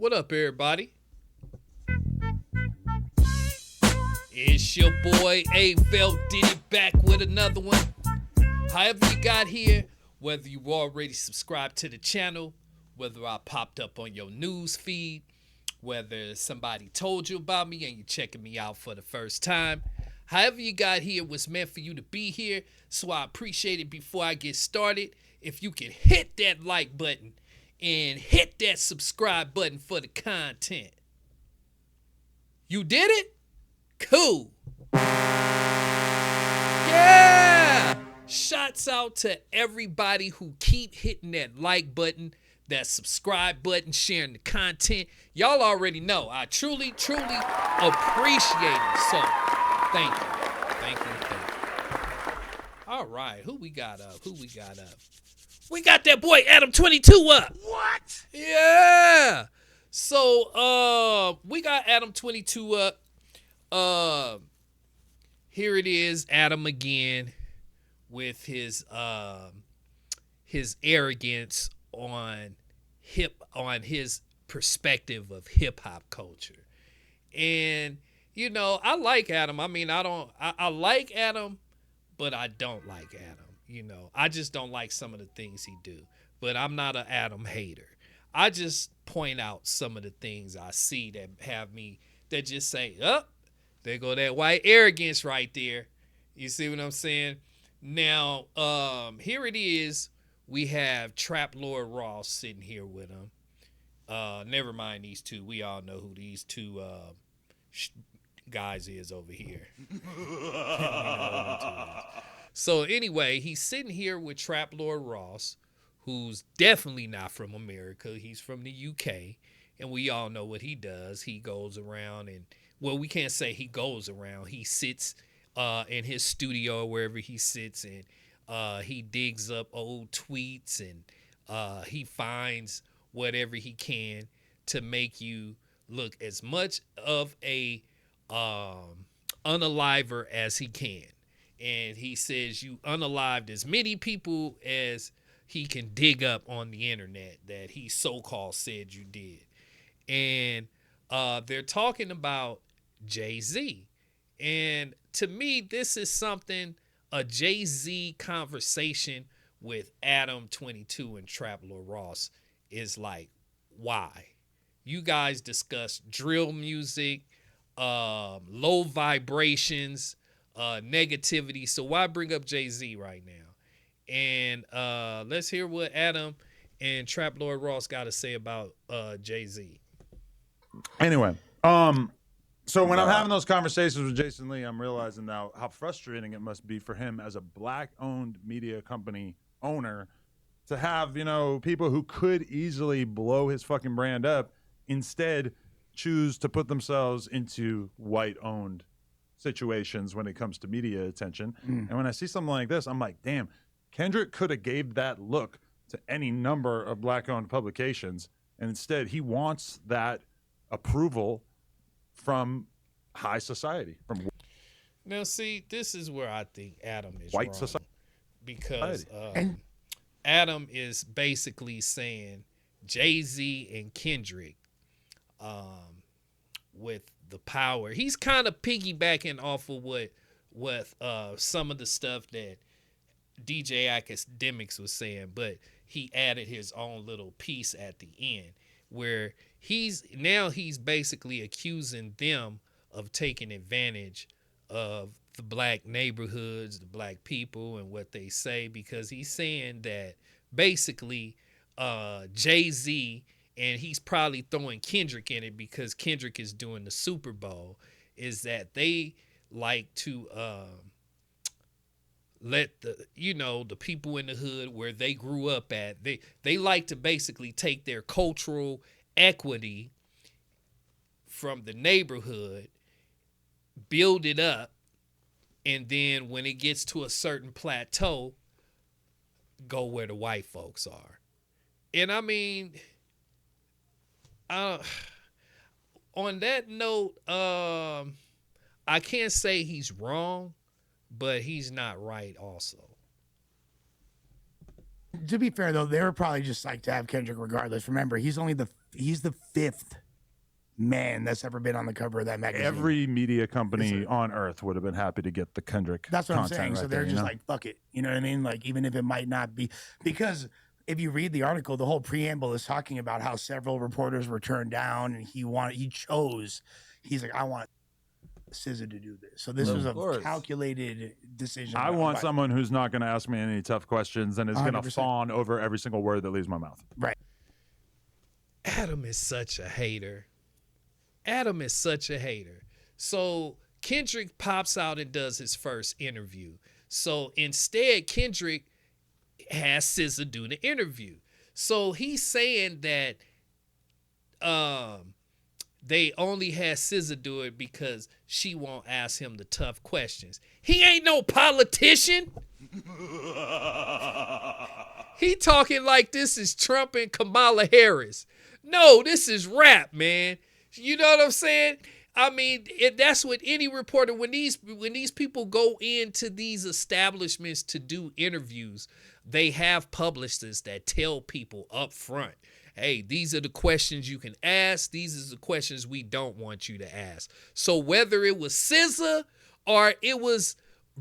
What up, everybody? It's your boy A Felt Diddy back with another one. However you got here, whether you already subscribed to the channel, whether I popped up on your news feed, whether somebody told you about me and you're checking me out for the first time, however you got here was meant for you to be here. So I appreciate it. Before I get started, if you can hit that like button and hit that subscribe button for the content. You did it? Cool. Yeah! Shouts out to everybody who keep hitting that like button, that subscribe button, sharing the content. Y'all already know I truly appreciate it. So, thank you. Thank you. All right, who we got up? We got that boy Adam22 up. What? Yeah. So, we got Adam22 up. Here it is, Adam again with his arrogance on his perspective of hip hop culture. And you know, I like Adam. I mean, I like Adam, but I don't like Adam. You know, I just don't like some of the things he do. But I'm not an Adam hater. I just point out some of the things I see that have me that just say, oh, there go that white arrogance right there. You see what I'm saying? Now, here it is. We have Trap Lord Ross sitting here with him. Never mind these two. We all know who these two guys is over here. So anyway, he's sitting here with Trap Lord Ross, who's definitely not from America. He's from the UK, and we all know what he does. He goes around and, well, we can't say he goes around. He sits in his studio, wherever he sits, and he digs up old tweets, and he finds whatever he can to make you look as much of a unaliver as he can. And he says you unalived as many people as he can dig up on the internet that he so-called said you did. And they're talking about Jay-Z. And to me, this is something, a Jay-Z conversation with Adam22 and Trap Lord Ross is like, why? You guys discuss drill music, low vibrations, negativity. So why bring up Jay-Z right now? And let's hear what Adam and Trap Lord Ross got to say about Jay-Z. Anyway, so when I'm having those conversations with Jason Lee, I'm realizing now how frustrating it must be for him as a black-owned media company owner to have, you know, people who could easily blow his fucking brand up instead choose to put themselves into white-owned situations when it comes to media attention. And when I see something like this, I'm like, damn, Kendrick could have gave that look to any number of black-owned publications, and instead he wants that approval from high society, from Now, see, this is where I think Adam is white wrong, society. because Adam is basically saying Jay-Z and Kendrick, with the power, he's kind of piggybacking off of what some of the stuff that DJ Academics was saying, but he added his own little piece at the end where he's basically accusing them of taking advantage of the black neighborhoods, the black people, and what they say, because he's saying that basically Jay-Z, and he's probably throwing Kendrick in it because Kendrick is doing the Super Bowl, is that they like to let the people in the hood where they grew up at, they like to basically take their cultural equity from the neighborhood, build it up, and then when it gets to a certain plateau, go where the white folks are. And I mean, on that note, I can't say he's wrong, but he's not right also. To be fair though, they were probably just like to have Kendrick regardless. Remember, he's the fifth man that's ever been on the cover of that magazine. Every media company on earth would have been happy to get the Kendrick. That's what I'm content saying. right So they're there, just like, fuck it. You know what I mean? Like, even if it might not be, because if you read the article, the whole preamble is talking about how several reporters were turned down, and he's like, I want SZA to do this. So this was a calculated decision. I want someone who's not going to ask me any tough questions and is going to fawn over every single word that leaves my mouth. Right. Adam is such a hater. Adam is such a hater. So Kendrick pops out and does his first interview. So instead, Kendrick has SZA do the interview. So he's saying that they only had SZA do it because she won't ask him the tough questions. He ain't no politician. He talking like this is Trump and Kamala Harris. No, this is rap, man. You know what I'm saying? I mean, that's what any reporter, when these people go into these establishments to do interviews, they have publicists that tell people up front, hey, these are the questions you can ask. These are the questions we don't want you to ask. So whether it was SZA or it was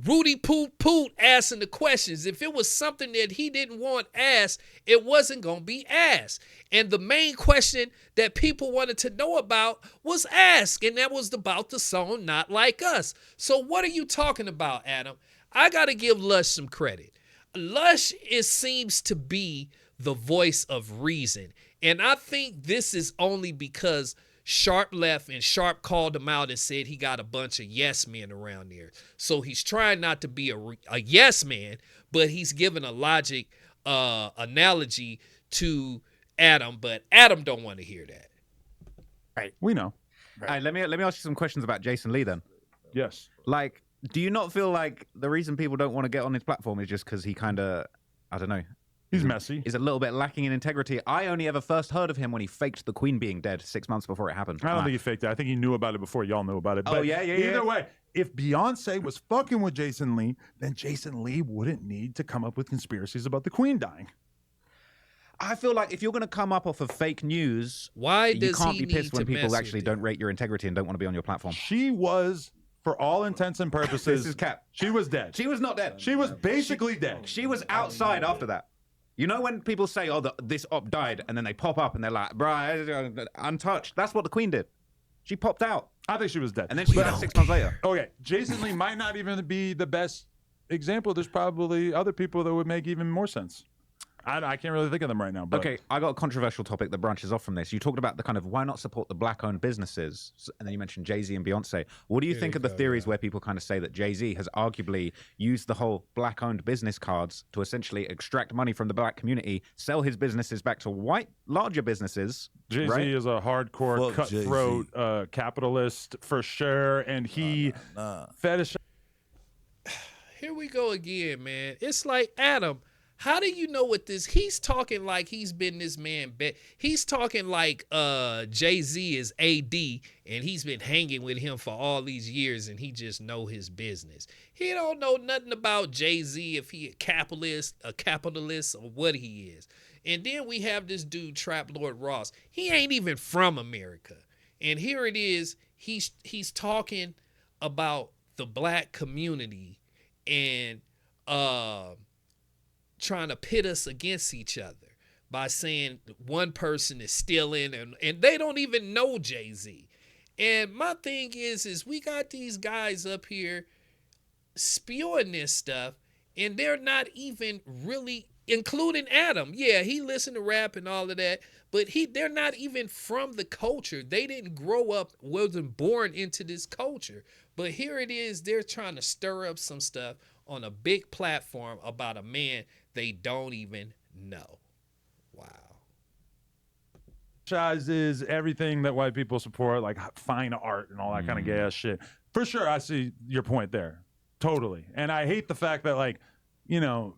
Rudy Poot Poot asking the questions, if it was something that he didn't want asked, it wasn't going to be asked. And the main question that people wanted to know about was asked, and that was about the song Not Like Us. So what are you talking about, Adam? I got to give Lush some credit. Lush seems to be the voice of reason. And I think this is only because Sharp left and Sharp called him out and said he got a bunch of yes men around there. So he's trying not to be a yes man, but he's giving a logic analogy to Adam, but Adam don't want to hear that. Right. We know. Right. All right, let me ask you some questions about Jason Lee then. Yes. Like, do you not feel like the reason people don't want to get on his platform is just because he kind of, I don't know, he's messy. Is a little bit lacking in integrity. I only ever first heard of him when he faked the Queen being dead 6 months before it happened. I don't think he faked it. I think he knew about it before y'all knew about it. Oh, yeah. Either way, if Beyonce was fucking with Jason Lee, then Jason Lee wouldn't need to come up with conspiracies about the Queen dying. I feel like if you're going to come up off of fake news, why you does can't he be pissed need when to people mess actually with don't rate your integrity and don't want to be on your platform. She was, for all intents and purposes, this is cap. She was dead. She was not dead. She was basically dead. She was outside after that. You know when people say, oh, this op died, and then they pop up and they're like, bruh, untouched. That's what the Queen did. She popped out. I think she was dead. And then she died 6 months later. Okay, Jason Lee might not even be the best example. There's probably other people that would make even more sense. I can't really think of them right now. But. Okay, I got a controversial topic that branches off from this. You talked about the kind of why not support the black-owned businesses, and then you mentioned Jay-Z and Beyonce. What do you think of the theories where people kind of say that Jay-Z has arguably used the whole black-owned business cards to essentially extract money from the black community, sell his businesses back to white, larger businesses? Jay-Z is a hardcore, cutthroat capitalist for sure, and he fetish. Here we go again, man. It's like, Adam, how do you know what this? He's talking like he's been this man. He's talking like Jay-Z is AD and he's been hanging with him for all these years and he just know his business. He don't know nothing about Jay-Z, if he a capitalist or what he is. And then we have this dude, Trap Lord Ross. He ain't even from America. And here it is. He's talking about the black community and trying to pit us against each other by saying one person is stealing and they don't even know Jay-Z. And my thing is we got these guys up here spewing this stuff and they're not even really, including Adam. Yeah, he listened to rap and all of that, but they're not even from the culture. They didn't grow up, wasn't born into this culture. But here it is, they're trying to stir up some stuff on a big platform about a man they don't even know. Wow. Is everything that white people support, like fine art and all that kind of gay ass shit. For sure, I see your point there. Totally. And I hate the fact that, like, you know,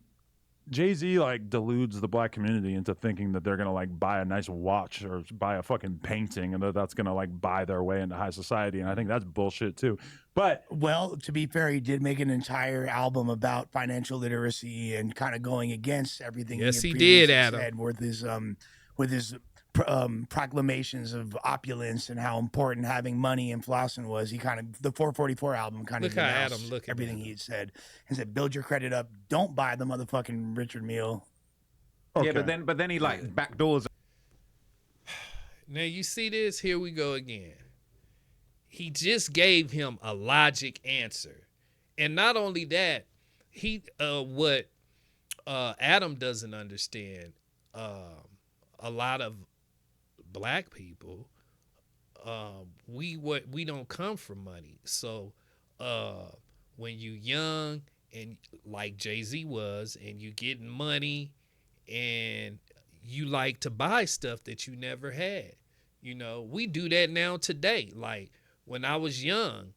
Jay-Z like deludes the black community into thinking that they're gonna like buy a nice watch or buy a fucking painting and that's gonna like buy their way into high society. And I think that's bullshit too. But Well, to be fair, he did make an entire album about financial literacy and kind of going against everything Yes, he he had did, previously Adam. said with his proclamations of opulence and how important having money and flossing was. He kind of the 444 album kind Look of how denounced Adam looking everything at he had said and said, "Build your credit up. Don't buy the motherfucking Richard Mille." okay. Yeah, but then he like backdoors. Now you see this? Here we go again. He just gave him a logic answer. And not only that, what Adam doesn't understand, a lot of black people, we don't come from money. So when you young and like Jay-Z was, and you getting money, and you like to buy stuff that you never had. You know, we do that now today. Like when I was young,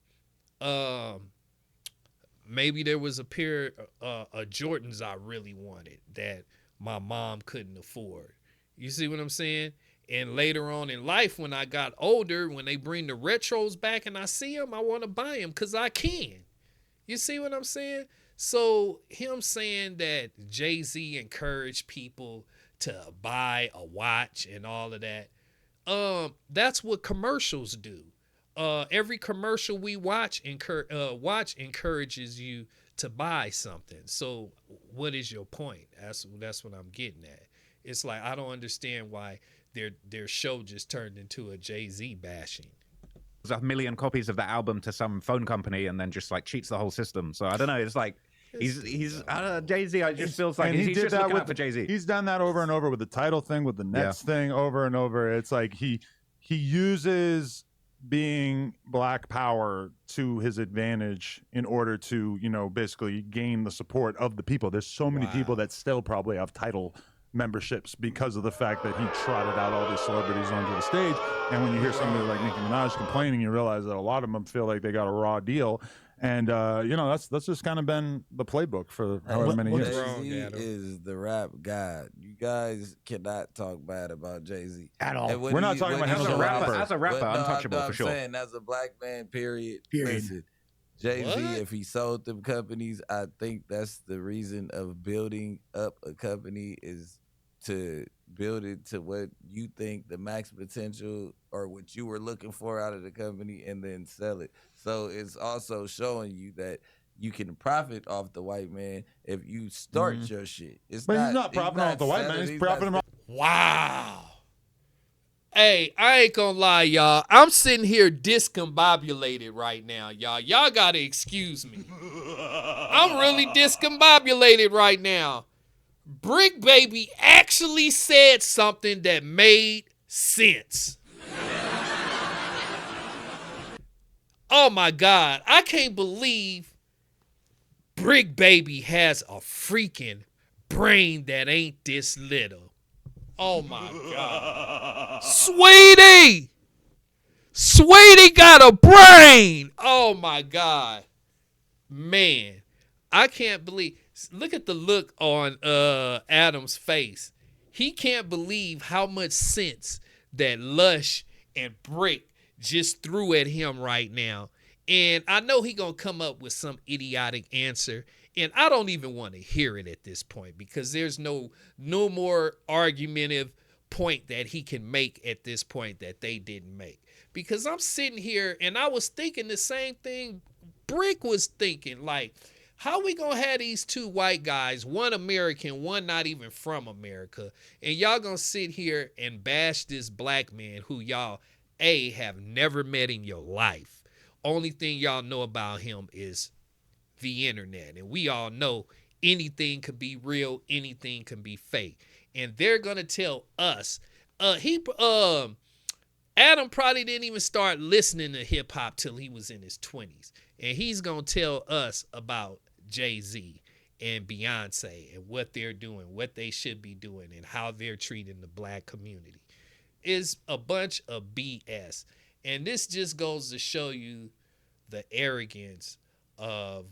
maybe there was a pair of Jordans I really wanted that my mom couldn't afford. You see what I'm saying? And later on in life, when I got older, when they bring the retros back and I see them, I want to buy them because I can. You see what I'm saying? So him saying that Jay-Z encouraged people to buy a watch and all of that, that's what commercials do. Every commercial we watch encourages you to buy something. So what is your point? That's what I'm getting at. It's like I don't understand why their show just turned into a Jay-Z bashing. A million copies of that album to some phone company and then just like cheats the whole system. So I don't know. It's like he's Jay-Z. I just feels like he's just looking out for Jay-Z. He's done that over and over with the title thing, with the Nets thing, over and over. It's like he uses being black power to his advantage in order to, you know, basically gain the support of the people. There's so many people that still probably have title memberships because of the fact that he trotted out all these celebrities onto the stage. And when you hear somebody like Nicki Minaj complaining, you realize that a lot of them feel like they got a raw deal. And you know, that's just kind of been the playbook for however many years. Jay-Z is the rap god. You guys cannot talk bad about Jay-Z At all. We're not talking about him as a rapper. As a rapper, untouchable for sure. I'm saying as a black man, period. Listen, Jay-Z, if he sold them companies, I think that's the reason of building up a company is to build it to what you think the max potential or what you were looking for out of the company and then sell it. So it's also showing you that you can profit off the white man if you start your shit. He's not profiting off the white man. He's profiting off. Wow. Hey, I ain't gonna lie, y'all. I'm sitting here discombobulated right now, y'all. Y'all gotta excuse me. I'm really discombobulated right now. Brick Baby actually said something that made sense. Oh my God. I can't believe Brick Baby has a freaking brain that ain't this little. Oh my God. Sweetie got a brain. Oh my God. Man, I can't believe. Look at the look on Adam's face. He can't believe how much sense that Lush and Brick just threw at him right now. And I know he gonna come up with some idiotic answer. And I don't even want to hear it at this point because there's no more argumentative point that he can make at this point that they didn't make. Because I'm sitting here and I was thinking the same thing Brick was thinking, like, how we gonna have these two white guys, one American, one not even from America, and y'all gonna sit here and bash this black man who y'all, A, have never met in your life. Only thing y'all know about him is the internet. And we all know anything could be real, anything can be fake. And they're gonna tell us, Adam probably didn't even start listening to hip hop till he was in his 20s. And he's gonna tell us about Jay-Z and Beyonce and what they're doing, what they should be doing, and how they're treating the black community. Is a bunch of BS. And this just goes to show you the arrogance of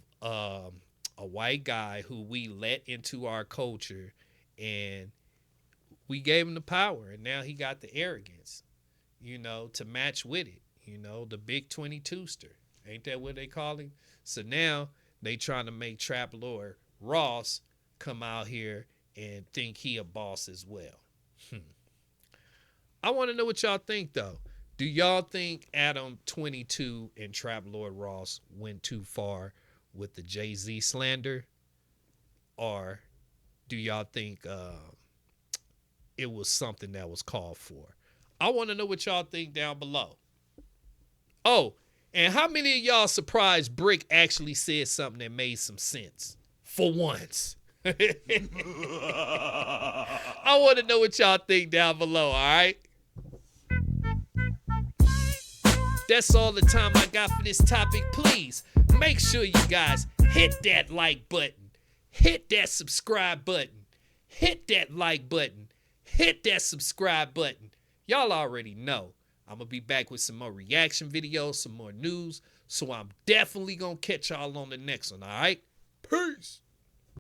a white guy who we let into our culture, and we gave him the power, and now he got the arrogance, to match with it. The big 22ster. Ain't that what they call him? So now they trying to make Trap Lord Ross come out here and think he a boss as well. I want to know what y'all think, though. Do y'all think Adam22 and Trap Lord Ross went too far with the Jay-Z slander? Or do y'all think it was something that was called for? I want to know what y'all think down below. Oh, and how many of y'all surprised Brick actually said something that made some sense? For once. I want to know what y'all think down below, all right? That's all the time I got for this topic. Please make sure you guys hit that like button, hit that subscribe button, hit that like button, hit that subscribe button. Y'all already know I'm going to be back with some more reaction videos, some more news. So I'm definitely going to catch y'all on the next one, all right? Peace.